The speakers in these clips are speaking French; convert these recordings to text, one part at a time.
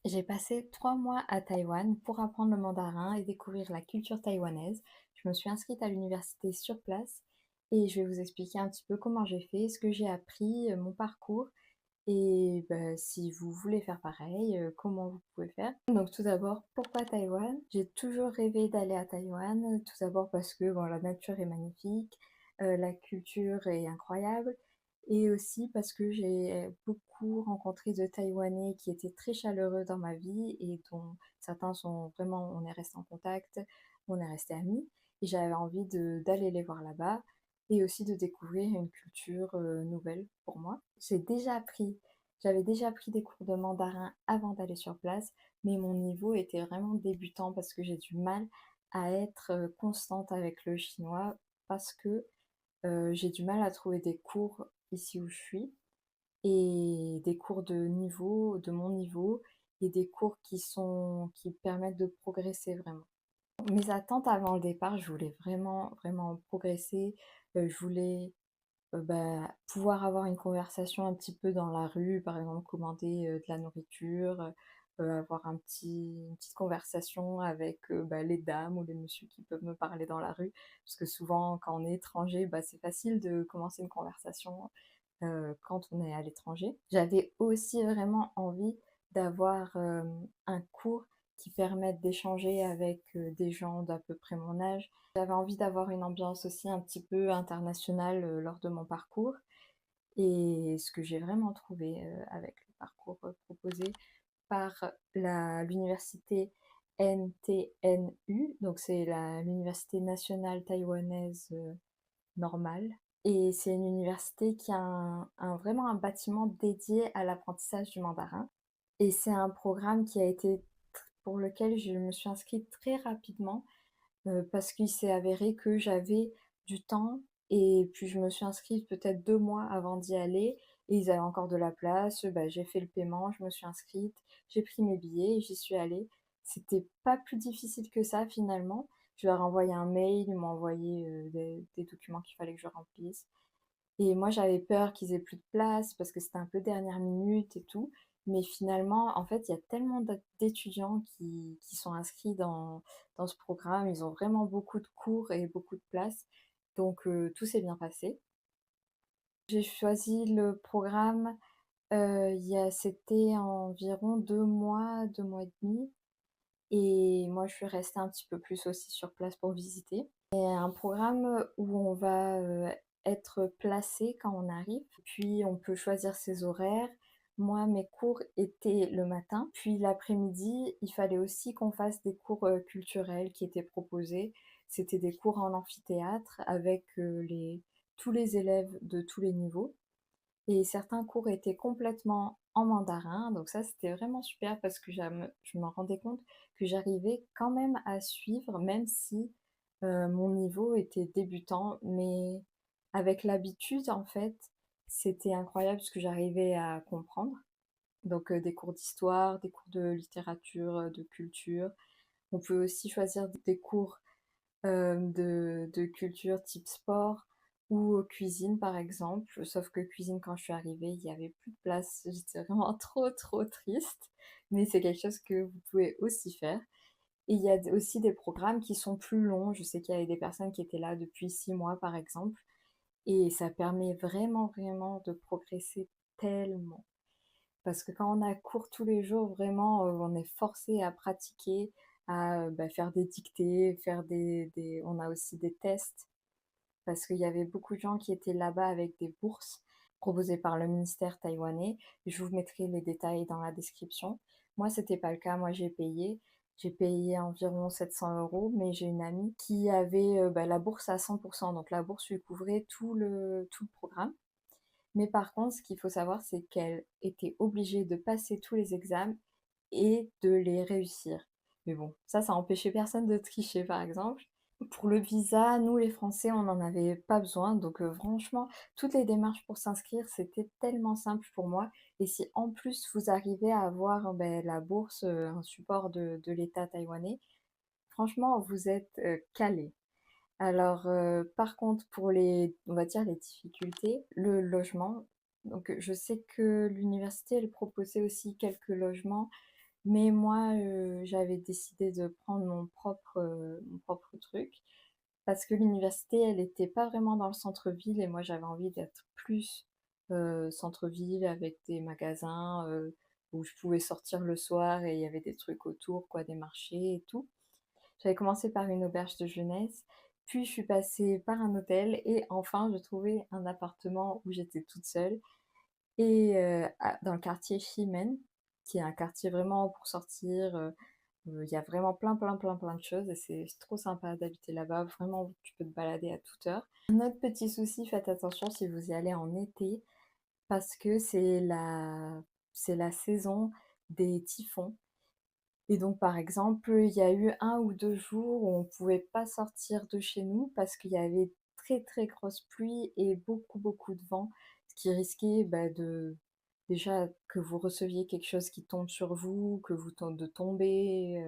J'ai passé 3 mois à Taïwan pour apprendre le mandarin et découvrir la culture taïwanaise. Je me suis inscrite à l'université sur place et je vais vous expliquer un petit peu comment j'ai fait, ce que j'ai appris, mon parcours et bah, si vous voulez faire pareil, comment vous pouvez faire. Donc tout d'abord, pourquoi Taïwan? J'ai toujours rêvé d'aller à Taïwan, tout d'abord parce que bon, la nature est magnifique, la culture est incroyable et aussi parce que j'ai beaucoup rencontré de Taïwanais qui étaient très chaleureux dans ma vie et dont certains sont vraiment on est restés en contact, on est restés amis et j'avais envie d'aller les voir là-bas et aussi de découvrir une culture, nouvelle pour moi. J'avais déjà pris des cours de mandarin avant d'aller sur place, mais mon niveau était vraiment débutant parce que j'ai du mal à être, constante avec le chinois parce que, j'ai du mal à trouver des cours ici où je suis et des cours de mon niveau et des cours qui permettent de progresser vraiment. Mes attentes avant le départ, je voulais vraiment, vraiment progresser, je voulais pouvoir avoir une conversation un petit peu dans la rue, par exemple commander, de la nourriture, avoir une petite conversation avec, les dames ou les messieurs qui peuvent me parler dans la rue. Parce que souvent quand on est étranger, c'est facile de commencer une conversation, quand on est à l'étranger. J'avais aussi vraiment envie d'avoir, un cours qui permette d'échanger avec, des gens d'à peu près mon âge. J'avais envie d'avoir une ambiance aussi un petit peu internationale, lors de mon parcours et ce que j'ai vraiment trouvé, avec le parcours, proposé par l'université NTNU, donc c'est l'université nationale taïwanaise, normale et c'est une université qui a vraiment un bâtiment dédié à l'apprentissage du mandarin et c'est un programme qui a été pour lequel je me suis inscrite très rapidement. Parce qu'il s'est avéré que j'avais du temps et puis je me suis inscrite peut-être 2 mois avant d'y aller et ils avaient encore de la place, j'ai fait le paiement, je me suis inscrite, j'ai pris mes billets et j'y suis allée. C'était pas plus difficile que ça finalement. Je leur ai envoyé un mail, ils m'ont envoyé, des documents qu'il fallait que je remplisse et moi, j'avais peur qu'ils aient plus de place parce que c'était un peu dernière minute et tout. Mais finalement, en fait, il y a tellement d'étudiants qui sont inscrits dans ce programme. Ils ont vraiment beaucoup de cours et beaucoup de places. Donc, tout s'est bien passé. J'ai choisi le programme, c'était environ 2 mois et demi. Et moi, je suis restée un petit peu plus aussi sur place pour visiter. C'est un programme où on va, être placé quand on arrive, puis on peut choisir ses horaires. Moi, mes cours étaient le matin, puis l'après-midi, il fallait aussi qu'on fasse des cours, culturels qui étaient proposés. C'était des cours en amphithéâtre avec, les tous les élèves de tous les niveaux et certains cours étaient complètement en mandarin, donc ça, c'était vraiment super parce que je me rendais compte que j'arrivais quand même à suivre, même si, mon niveau était débutant. Mais avec l'habitude, en fait, c'était incroyable ce que j'arrivais à comprendre. Donc, des cours d'histoire, des cours de littérature, de culture. On peut aussi choisir des cours de culture type sport ou cuisine par exemple. Sauf que cuisine, quand je suis arrivée, il y avait plus de place. J'étais vraiment trop, trop triste, mais c'est quelque chose que vous pouvez aussi faire et il y a d aussi des programmes qui sont plus longs. Je sais qu'il y avait des personnes qui étaient là depuis 6 mois par exemple et ça permet vraiment, vraiment de progresser tellement. Parce que quand on a cours tous les jours, vraiment, on est forcé à pratiquer, à, faire des dictées, faire des on a aussi des tests parce qu'il y avait beaucoup de gens qui étaient là-bas avec des bourses proposées par le ministère taïwanais. Je vous mettrai les détails dans la description. Moi, c'était pas le cas, moi j'ai payé. J'ai payé environ 700 €, mais j'ai une amie qui avait, la bourse à 100 donc la bourse lui couvrait tout le programme. Mais par contre, ce qu'il faut savoir, c'est qu'elle était obligée de passer tous les examens et de les réussir. Mais bon, ça empêchait personne de tricher, par exemple. Pour le visa, nous les Français, on n'en avait pas besoin. Donc franchement, toutes les démarches pour s'inscrire, c'était tellement simple pour moi. Et si en plus vous arrivez à avoir la bourse, un support de l'État taïwanais, franchement, vous êtes calés. Alors, par contre, pour on va dire les difficultés, le logement, donc je sais que l'université, elle proposait aussi quelques logements, Mais moi, j'avais décidé de prendre mon propre truc parce que l'université, elle était pas vraiment dans le centre-ville et moi, j'avais envie d'être plus, centre-ville avec des magasins, où je pouvais sortir le soir et il y avait des trucs autour quoi, des marchés et tout. J'avais commencé par une auberge de jeunesse, puis je suis passée par un hôtel et enfin j'ai trouvé un appartement où j'étais toute seule et dans le quartier Chimène, qui est un quartier vraiment pour sortir, il y a vraiment plein, plein, plein, plein de choses et c'est trop sympa d'habiter là-bas. Vraiment, tu peux te balader à toute heure. Un autre petit souci, faites attention si vous y allez en été parce que c'est la saison des typhons et donc, par exemple, il y a eu un ou 2 jours où on pouvait pas sortir de chez nous parce qu'il y avait très, très grosse pluie et beaucoup, beaucoup de vent, ce qui risquait, bah, de déjà que vous receviez quelque chose qui tombe sur vous, que vous de tomber,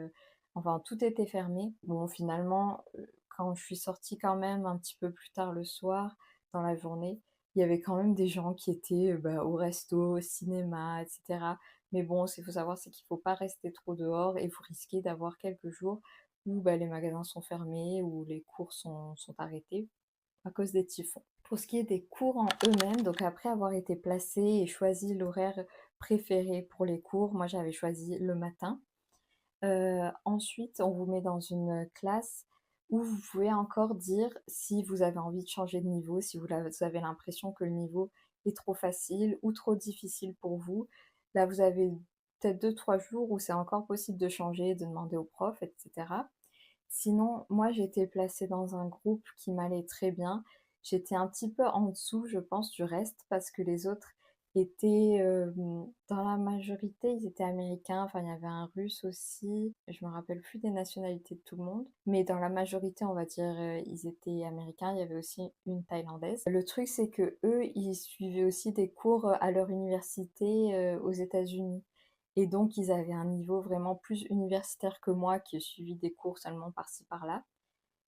enfin tout était fermé. Bon finalement, quand je suis sortie quand même un petit peu plus tard le soir, dans la journée, il y avait quand même des gens qui étaient, bah, au resto, au cinéma et cetera. Mais bon, ce qu'il faut savoir, c'est qu'il faut pas rester trop dehors et vous risquez d'avoir quelques jours où, bah, les magasins sont fermés, où les cours sont arrêtés à cause des typhons. Pour ce qui est des cours en eux-mêmes, donc après avoir été placée et choisi l'horaire préféré pour les cours, moi j'avais choisi le matin. Ensuite, on vous met dans une classe où vous pouvez encore dire si vous avez envie de changer de niveau, si vous avez l'impression que le niveau est trop facile ou trop difficile pour vous. Là, vous avez peut-être 2 3 jours où c'est encore possible de changer, de demander au prof et cetera. Sinon, moi, j'étais placée dans un groupe qui m'allait très bien. J'étais un petit peu en dessous, je pense, du reste parce que les autres étaient, dans la majorité, ils étaient américains, enfin, il y avait un Russe aussi, je me rappelle plus des nationalités de tout le monde, mais dans la majorité, on va dire, ils étaient américains. Il y avait aussi une Thaïlandaise. Le truc, c'est que eux, ils suivaient aussi des cours, à leur université, aux États-Unis. Et donc ils avaient un niveau vraiment plus universitaire que moi qui ai suivi des cours seulement par-ci par-là.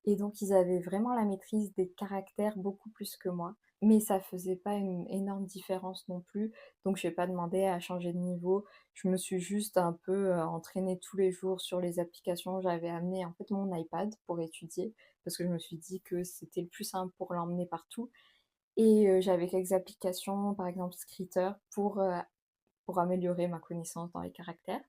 Et donc ils avaient vraiment la maîtrise des caractères beaucoup plus que moi. Mais ça faisait pas une énorme différence non plus, donc j'ai pas demandé à changer de niveau. Je me suis juste un peu, entraînée tous les jours sur les applications. J'avais amené en fait mon iPad pour étudier, parce que je me suis dit que c'était le plus simple pour l'emmener partout et j'avais quelques applications, par exemple Skritter pour améliorer ma connaissance dans les caractères.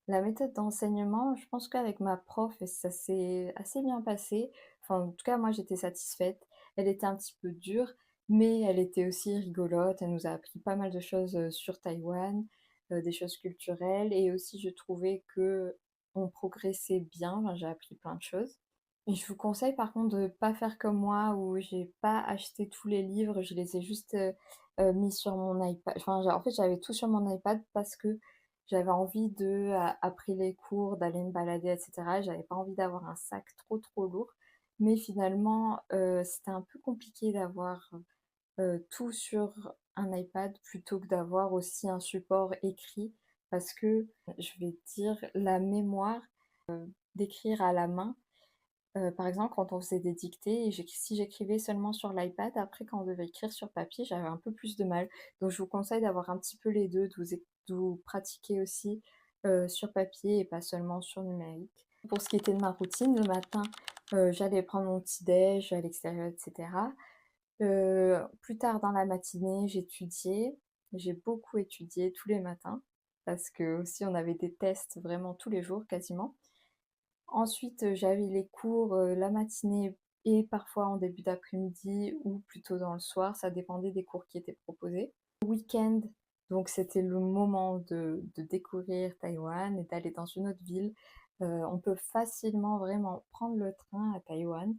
La méthode d'enseignement, je pense qu'avec ma prof, ça s'est assez bien passé. Enfin, en tout cas, moi, j'étais satisfaite. Elle était un petit peu dure, mais elle était aussi rigolote. Elle nous a appris pas mal de choses sur Taïwan, des choses culturelles, et aussi, je trouvais que on progressait bien. Enfin, j'ai appris plein de choses. Et je vous conseille par contre de pas faire comme moi où j'ai pas acheté tous les livres, je les ai juste, mis sur mon iPad. Enfin, en fait, j'avais tout sur mon iPad parce que j'avais envie de, après les cours, d'aller me balader et cetera. J'avais pas envie d'avoir un sac trop, trop lourd. Mais finalement, c'était un peu compliqué d'avoir, tout sur un iPad plutôt que d'avoir aussi un support écrit parce que, je vais dire, la mémoire, d'écrire à la main. Par exemple, quand on faisait des dictées et si j'écrivais seulement sur l'iPad, après quand on devait écrire sur papier, j'avais un peu plus de mal. Donc je vous conseille d'avoir un petit peu les 2, de vous pratiquer aussi, sur papier et pas seulement sur numérique. Pour ce qui était de ma routine, le matin, j'allais prendre mon petit déj à l'extérieur et cetera. Plus tard dans la matinée, j'étudiais. J'ai beaucoup étudié tous les matins parce que aussi on avait des tests vraiment tous les jours quasiment. Ensuite, j'avais les cours, la matinée et parfois en début d'après-midi ou plutôt dans le soir, ça dépendait des cours qui étaient proposés. Le week-end, donc c'était le moment de découvrir Taïwan et d'aller dans une autre ville. On peut facilement vraiment prendre le train à Taïwan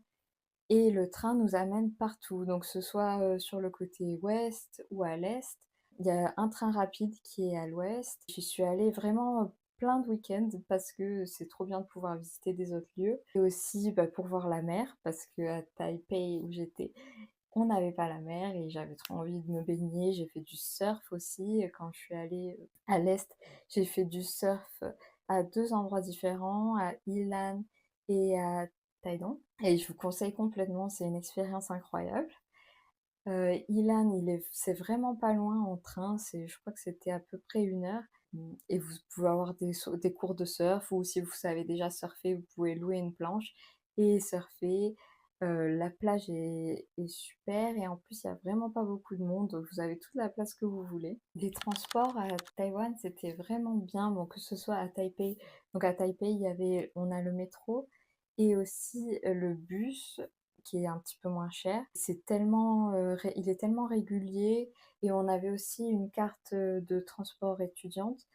et le train nous amène partout, donc que ce soit, sur le côté ouest ou à l'est. Il y a un train rapide qui est à l'ouest. J'y suis allée vraiment, plein de week-ends parce que c'est trop bien de pouvoir visiter des autres lieux et aussi, bah, pour voir la mer parce qu'à Taipei où j'étais, on n'avait pas la mer et j'avais trop envie de me baigner. J'ai fait du surf aussi, quand je suis allée, à l'est. J'ai fait du surf, à 2 endroits différents, à Ilan et à Taidong et je vous conseille complètement, c'est une expérience incroyable. Ilan, c'est vraiment pas loin en train, je crois que c'était à peu près 1 heure, Et vous pouvez avoir des cours de surf ou si vous savez déjà surfer, vous pouvez louer une planche et surfer. La plage est super et en plus, il y a vraiment pas beaucoup de monde, donc vous avez toute la place que vous voulez. Les transports à Taïwan, c'était vraiment bien, bon, que ce soit à Taipei. Donc à Taipei, on a le métro et aussi, le bus qui est un petit peu moins cher. C'est tellement, ré il est tellement régulier et on avait aussi une carte, de transport étudiante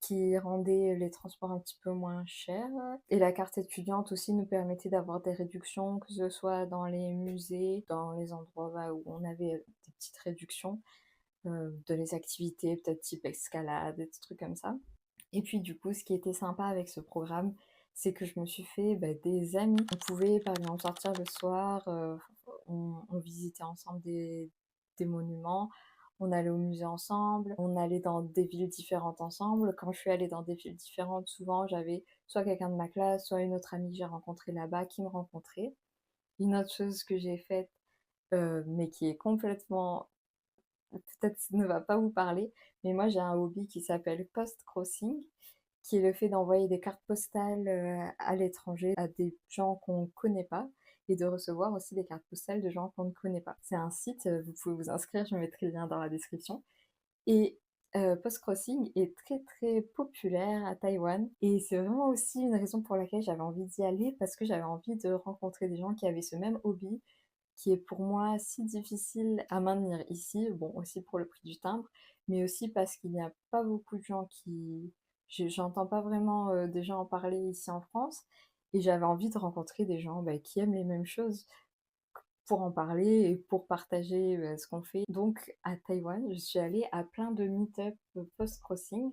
qui rendait les transports un petit peu moins chers et la carte étudiante aussi nous permettait d'avoir des réductions, que ce soit dans les musées, dans les endroits, bah, où on avait, des petites réductions, de les activités peut-être type escalade, des petits trucs comme ça. Et puis du coup, ce qui était sympa avec ce programme, c'est que je me suis fait, bah, des amis. On pouvait par exemple sortir le soir, on visitait ensemble des monuments, on allait au musée ensemble, on allait dans des villes différentes ensemble. Quand je suis allée dans des villes différentes, souvent j'avais soit quelqu'un de ma classe, soit une autre amie que j'ai rencontrée là-bas qui me rencontrait. Une autre chose que j'ai faite, mais qui est complètement peut-être ne va pas vous parler, mais moi j'ai un hobby qui s'appelle post-crossing, qui est le fait d'envoyer des cartes postales, à l'étranger à des gens qu'on ne connaît pas et de recevoir aussi des cartes postales de gens qu'on ne connaît pas. C'est un site, vous pouvez vous inscrire, je mettrai le lien dans la description et Postcrossing est très, très populaire à Taïwan et c'est vraiment aussi une raison pour laquelle j'avais envie d'y aller parce que j'avais envie de rencontrer des gens qui avaient ce même hobby qui est pour moi si difficile à maintenir ici. Bon, aussi pour le prix du timbre, mais aussi parce qu'il n'y a pas beaucoup de gens qui j'entends pas vraiment, des gens en parler ici en France et j'avais envie de rencontrer des gens, bah, qui aiment les mêmes choses pour en parler et pour partager, ce qu'on fait. Donc à Taïwan, je suis allée à plein de meet-up, post-crossing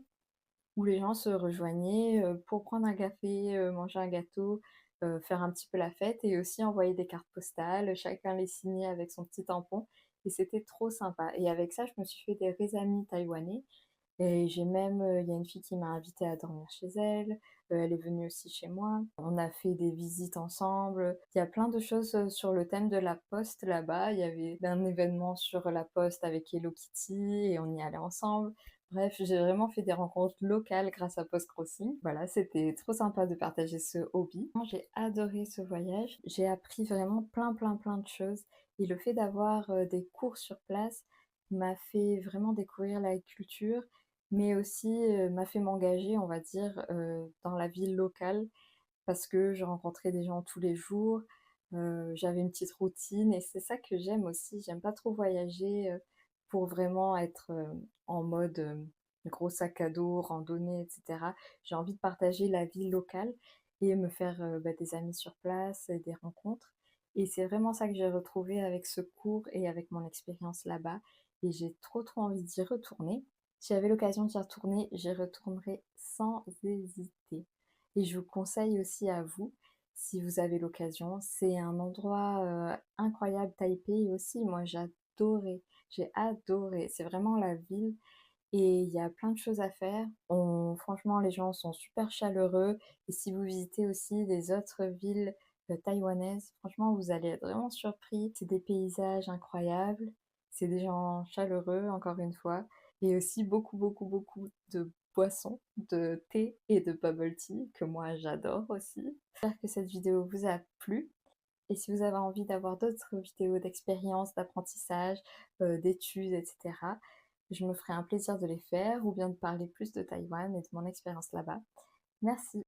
où les gens se rejoignaient, pour prendre un café, manger un gâteau, faire un petit peu la fête et aussi envoyer des cartes postales. Chacun les signait avec son petit tampon et c'était trop sympa et avec ça, je me suis fait des vrais amis taïwanais et j'ai même, il y a une fille qui m'a invitée à dormir chez elle, elle est venue aussi chez moi. On a fait des visites ensemble. Il y a plein de choses, sur le thème de la poste là-bas. Il y avait un événement sur la poste avec Hello Kitty et on y allait ensemble. Bref, j'ai vraiment fait des rencontres locales grâce à Post Crossing. Voilà, c'était trop sympa de partager ce hobby. J'ai adoré ce voyage. J'ai appris vraiment plein, plein, plein de choses et le fait d'avoir, des cours sur place m'a fait vraiment découvrir la culture mais aussi, m'a fait m'engager, on va dire, dans la vie locale parce que je rencontrais des gens tous les jours, j'avais une petite routine et c'est ça que j'aime aussi. J'aime pas trop voyager, pour vraiment être, en mode, gros sac à dos, randonnée et cetera. J'ai envie de partager la vie locale et me faire, bah, des amis sur place et des rencontres et c'est vraiment ça que j'ai retrouvé avec ce cours et avec mon expérience là-bas et j'ai trop, trop envie d'y retourner. Si j'avais l'occasion d'y retourner, j'y retournerais sans hésiter. Et je vous conseille aussi à vous, si vous avez l'occasion, c'est un endroit, incroyable, Taipei aussi, moi j'ai adoré. C'est vraiment la ville et il y a plein de choses à faire. Franchement, les gens sont super chaleureux et si vous visitez aussi des autres villes, taïwanaises, franchement, vous allez être vraiment surpris. C'est des paysages incroyables, c'est des gens chaleureux, encore une fois, et aussi beaucoup, beaucoup, beaucoup de boissons, de thé et de bubble tea que moi j'adore aussi. J'espère que cette vidéo vous a plu et si vous avez envie d'avoir d'autres vidéos d'expériences, d'apprentissage, d'études et cetera, je me ferai un plaisir de les faire ou bien de parler plus de Taïwan et de mon expérience là-bas. Merci.